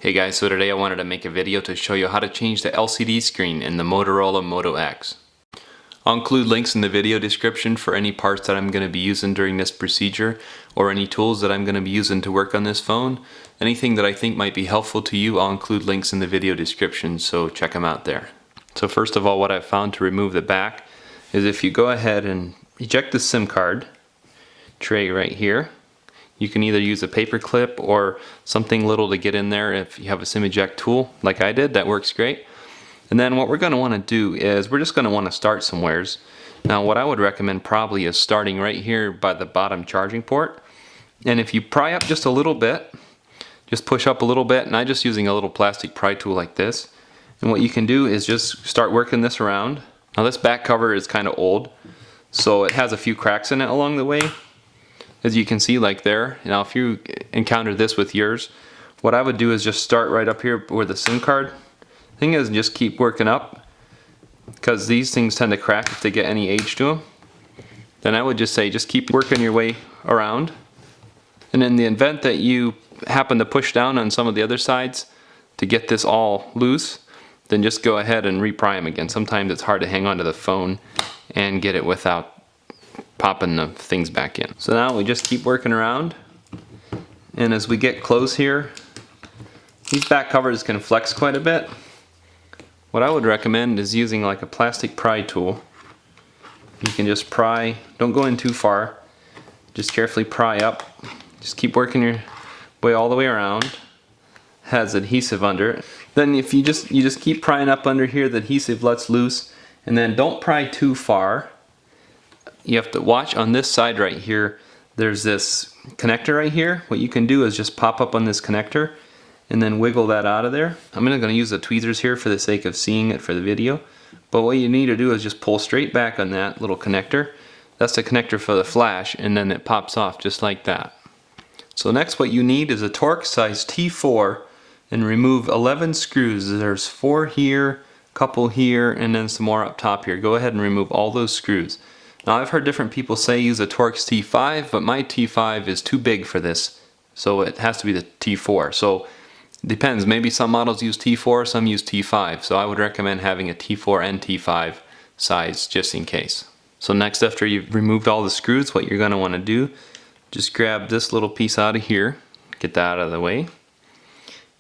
Hey guys, so today I wanted to make a video to show you how to change the LCD screen in the Motorola Moto X. I'll include links in the video description for any parts that I'm going to be using during this procedure or any tools that I'm going to be using to work on this phone. Anything that I think might be helpful to you, I'll include links in the video description, so check them out there. So first of all, what I've found to remove the back is if you go ahead and eject the SIM card tray right here. You can either use a paper clip or something little to get in there. If you have a SIM eject tool like I did, that works great. And then what we're going to want to do is we're just going to want to start somewheres. Now what I would recommend probably is starting right here by the bottom charging port. And if you pry up just a little bit, just push up a little bit, and I'm just using a little plastic pry tool like this. And what you can do is just start working this around. Now this back cover is kind of old, so it has a few cracks in it along the way, as you can see, like there. Now if you encounter this with yours, what I would do is just start right up here where the SIM card thing is and just keep working up, because these things tend to crack if they get any age to them. Then I would just say just keep working your way around, and in the event that you happen to push down on some of the other sides to get this all loose, then just go ahead and repry them again. Sometimes it's hard to hang on to the phone and get it without popping the things back in. So now we just keep working around, and as we get close here, these back covers can flex quite a bit. What I would recommend is using like a plastic pry tool. You can just pry, don't go in too far, just carefully pry up, just keep working your way all the way around. Has adhesive under it. Then if you just keep prying up under here, the adhesive lets loose, and then don't pry too far. You have to watch on this side right here. There's this connector right here. What you can do is just pop up on this connector and then wiggle that out of there. I'm not going to use the tweezers here for the sake of seeing it for the video, but what you need to do is just pull straight back on that little connector. That's the connector for the flash, and then it pops off just like that. So next what you need is a Torx size T4, and remove 11 screws. There's 4 here, a couple here, and then some more up top here. Go ahead and remove all those screws. Now I've heard different people say use a Torx T5, but my T5 is too big for this, so it has to be the T4. So it depends, maybe some models use T4, some use T5, so I would recommend having a T4 and T5 size just in case. So next, after you've removed all the screws, what you're going to want to do, just grab this little piece out of here, get that out of the way,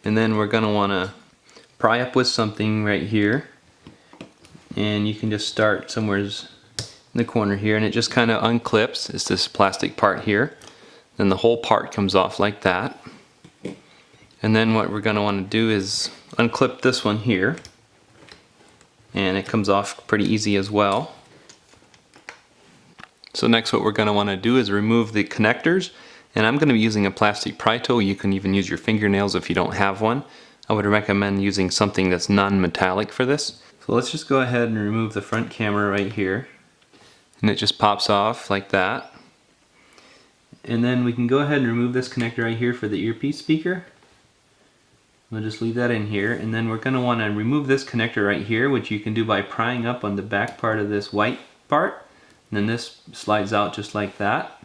and then we're going to want to pry up with something right here, and you can just start somewhere in the corner here, and it just kind of unclips. It's this plastic part here, then the whole part comes off like that. And then what we're going to want to do is unclip this one here, and it comes off pretty easy as well. So next what we're going to want to do is remove the connectors, and I'm going to be using a plastic pry tool. You can even use your fingernails if you don't have one. I would recommend using something that's non-metallic for this. So let's just go ahead and remove the front camera right here, and it just pops off like that. And then we can go ahead and remove this connector right here for the earpiece speaker. We'll just leave that in here, and then we're going to want to remove this connector right here, which you can do by prying up on the back part of this white part, and then this slides out just like that.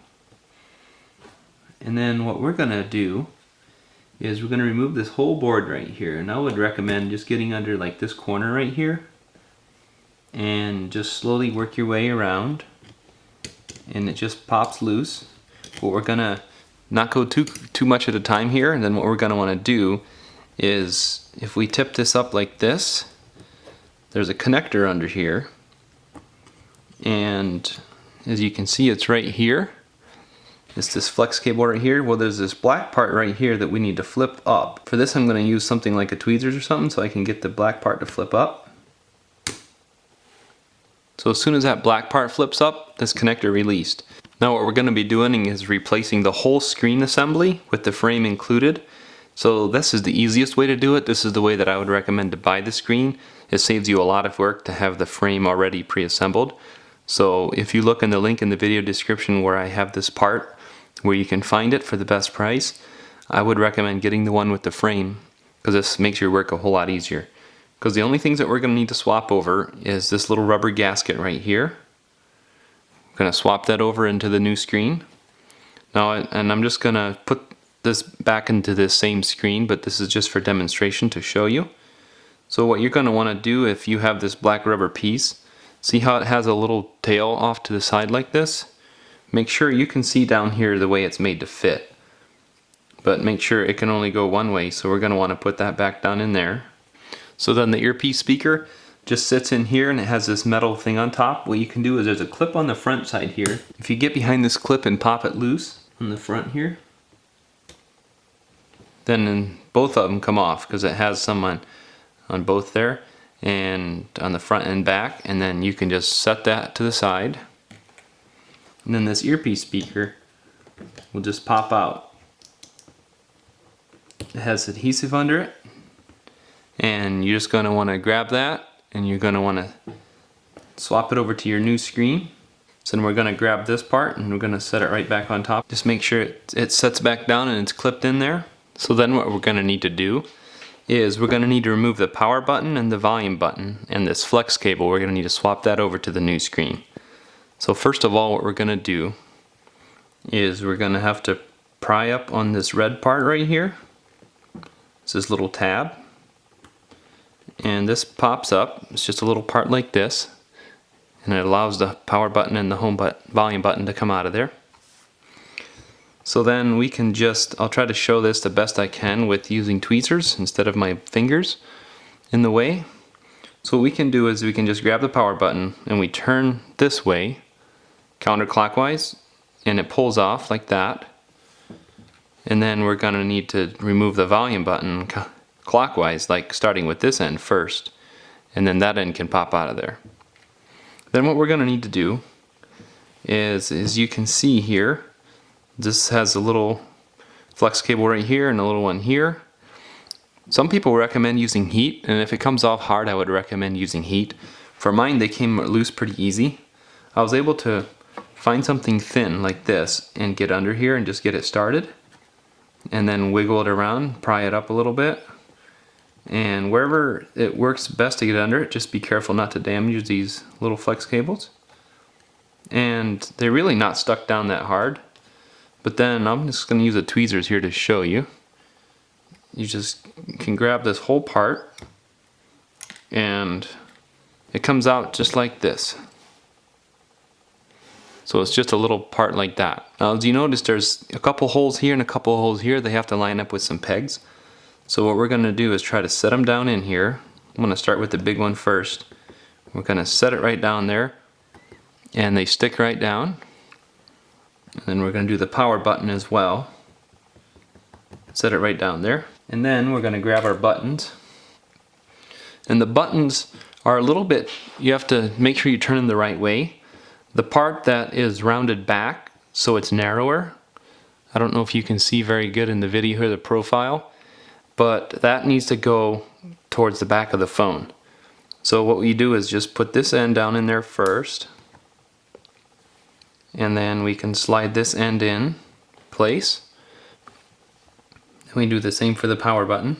And then what we're going to do is we're going to remove this whole board right here, and I would recommend just getting under like this corner right here and just slowly work your way around, and it just pops loose. But we're going to not go too much at a time here, and then what we're going to want to do is if we tip this up like this, there's a connector under here, and as you can see it's right here. It's this flex cable right here. Well, there's this black part right here that we need to flip up. For this I'm going to use something like a tweezers or something so I can get the black part to flip up. So as soon as that black part flips up, this connector released. Now what we're going to be doing is replacing the whole screen assembly with the frame included. So this is the easiest way to do it. This is the way that I would recommend to buy the screen. It saves you a lot of work to have the frame already pre-assembled. So if you look in the link in the video description where I have this part, where you can find it for the best price, I would recommend getting the one with the frame, because this makes your work a whole lot easier. Because the only things that we're going to need to swap over is this little rubber gasket right here. I'm going to swap that over into the new screen. Now, and I'm just going to put this back into this same screen, but this is just for demonstration to show you. So what you're going to want to do, if you have this black rubber piece, see how it has a little tail off to the side like this? Make sure you can see down here the way it's made to fit. But make sure it can only go one way, so we're going to want to put that back down in there. So then the earpiece speaker just sits in here and it has this metal thing on top. What you can do is there's a clip on the front side here. If you get behind this clip and pop it loose on the front here, then both of them come off because it has some on both there and on the front and back, and then you can just set that to the side. And then this earpiece speaker will just pop out. It has adhesive under it, and you're just going to want to grab that and you're going to want to swap it over to your new screen. So then we're going to grab this part and we're going to set it right back on top. Just make sure it sets back down and it's clipped in there. So then what we're going to need to do is we're going to need to remove the power button and the volume button, and this flex cable, we're going to need to swap that over to the new screen. So first of all, what we're going to do is we're going to have to pry up on this red part right here. It's this little tab, and this pops up. It's just a little part like this, and it allows the power button and the volume button to come out of there. So then we can I'll try to show this the best I can with using tweezers instead of my fingers in the way. So what we can do is we can just grab the power button and we turn this way, counterclockwise, and it pulls off like that. And then we're going to need to remove the volume button clockwise, like starting with this end first, and then that end can pop out of there. Then what we're going to need to do is, as you can see here, this has a little flex cable right here and a little one here. Some people recommend using heat, and if it comes off hard, I would recommend using heat. For mine, they came loose pretty easy. I was able to find something thin like this and get under here and just get it started, and then wiggle it around, pry it up a little bit, and wherever it works best to get under it, just be careful not to damage these little flex cables. And they're really not stuck down that hard. But then I'm just going to use the tweezers here to show you. You just can grab this whole part and it comes out just like this. So it's just a little part like that. Now as you notice, there's a couple holes here and a couple holes here. They have to line up with some pegs. So what we're going to do is try to set them down in here. I'm going to start with the big one first. We're going to set it right down there and they stick right down. And then we're going to do the power button as well. Set it right down there. And then we're going to grab our buttons. And the buttons are a little bit, you have to make sure you turn them the right way. The part that is rounded back, so it's narrower. I don't know if you can see very good in the video here, the profile, but that needs to go towards the back of the phone. So what we do is just put this end down in there first. And then we can slide this end in place. And we do the same for the power button.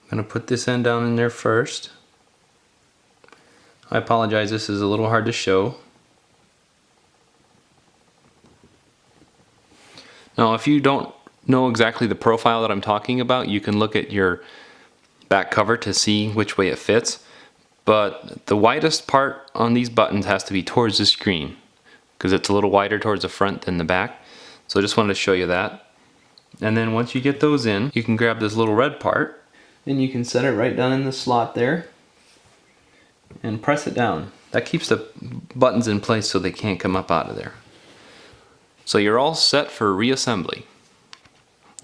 I'm going to put this end down in there first. I apologize, this is a little hard to show. Now if you don't know exactly the profile that I'm talking about, you can look at your back cover to see which way it fits. But the widest part on these buttons has to be towards the screen, because it's a little wider towards the front than the back. So I just wanted to show you that. And then once you get those in, you can grab this little red part and you can set it right down in the slot there and press it down. That keeps the buttons in place so they can't come up out of there. So you're all set for reassembly.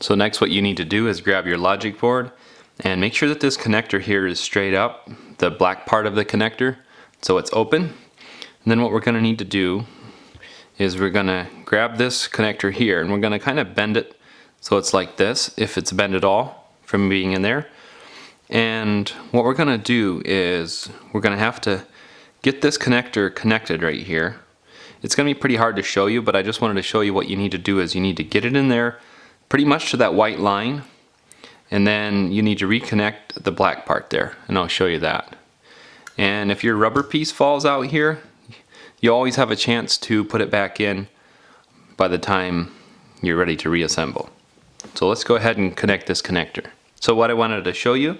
So next what you need to do is grab your logic board and make sure that this connector here is straight up, the black part of the connector, so it's open. And then what we're going to need to do is we're going to grab this connector here and we're going to kind of bend it so it's like this, if it's bent at all from being in there. And what we're going to do is we're going to have to get this connector connected right here. It's going to be pretty hard to show you, but I just wanted to show you what you need to do is you need to get it in there pretty much to that white line, and then you need to reconnect the black part there, and I'll show you that. And if your rubber piece falls out here, you always have a chance to put it back in by the time you're ready to reassemble. So let's go ahead and connect this connector. So what I wanted to show you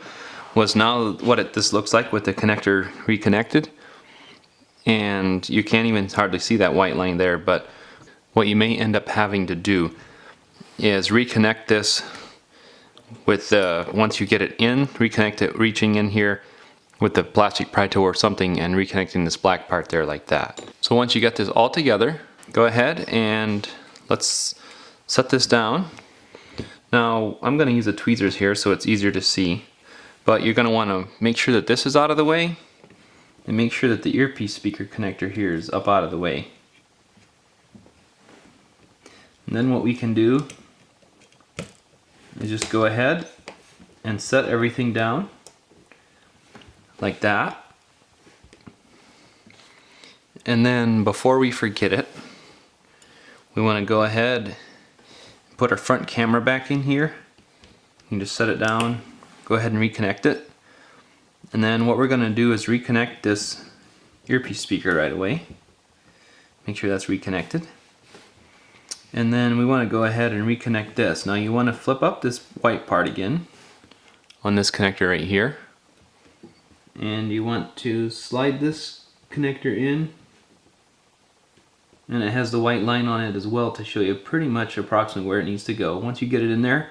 was now what this looks like with the connector reconnected. And you can't even hardly see that white line there, but what you may end up having to do is reconnect this with once you get it in, reconnect it reaching in here with the plastic pry tool or something and reconnecting this black part there like that. So once you get this all together, go ahead and let's set this down. Now I'm going to use the tweezers here so it's easier to see, but you're going to want to make sure that this is out of the way and make sure that the earpiece speaker connector here is up out of the way. And then what we can do is just go ahead and set everything down like that. And then before we forget it, we want to go ahead and put our front camera back in here. You can just set it down, go ahead and reconnect it. And then what we're going to do is reconnect this earpiece speaker right away. Make sure that's reconnected. And then we want to go ahead and reconnect this. Now you want to flip up this white part again on this connector right here. And you want to slide this connector in. And it has the white line on it as well to show you pretty much approximately where it needs to go. Once you get it in there,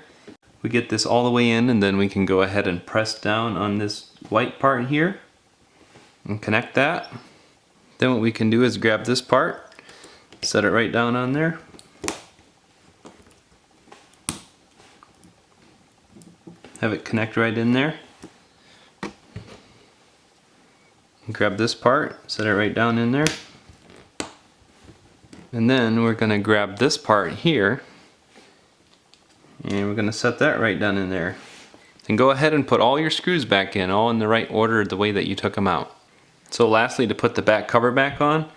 we get this all the way in, and then we can go ahead and press down on this white part here and connect that. Then what we can do is grab this part, set it right down on there. Have it connect right in there. Grab this part, set it right down in there. And then we're going to grab this part here and we're going to set that right down in there. Then go ahead and put all your screws back in, all in the right order the way that you took them out. So lastly, to put the back cover back on,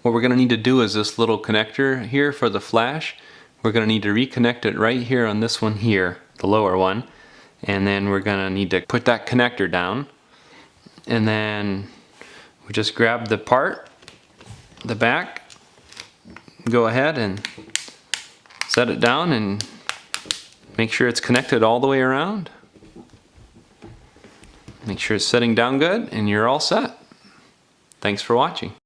what we're going to need to do is this little connector here for the flash. We're going to need to reconnect it right here on this one here, the lower one. And then we're going to need to put that connector down. And then we just grab the part, the back, go ahead and set it down and make sure it's connected all the way around. Make sure it's setting down good and you're all set. Thanks for watching.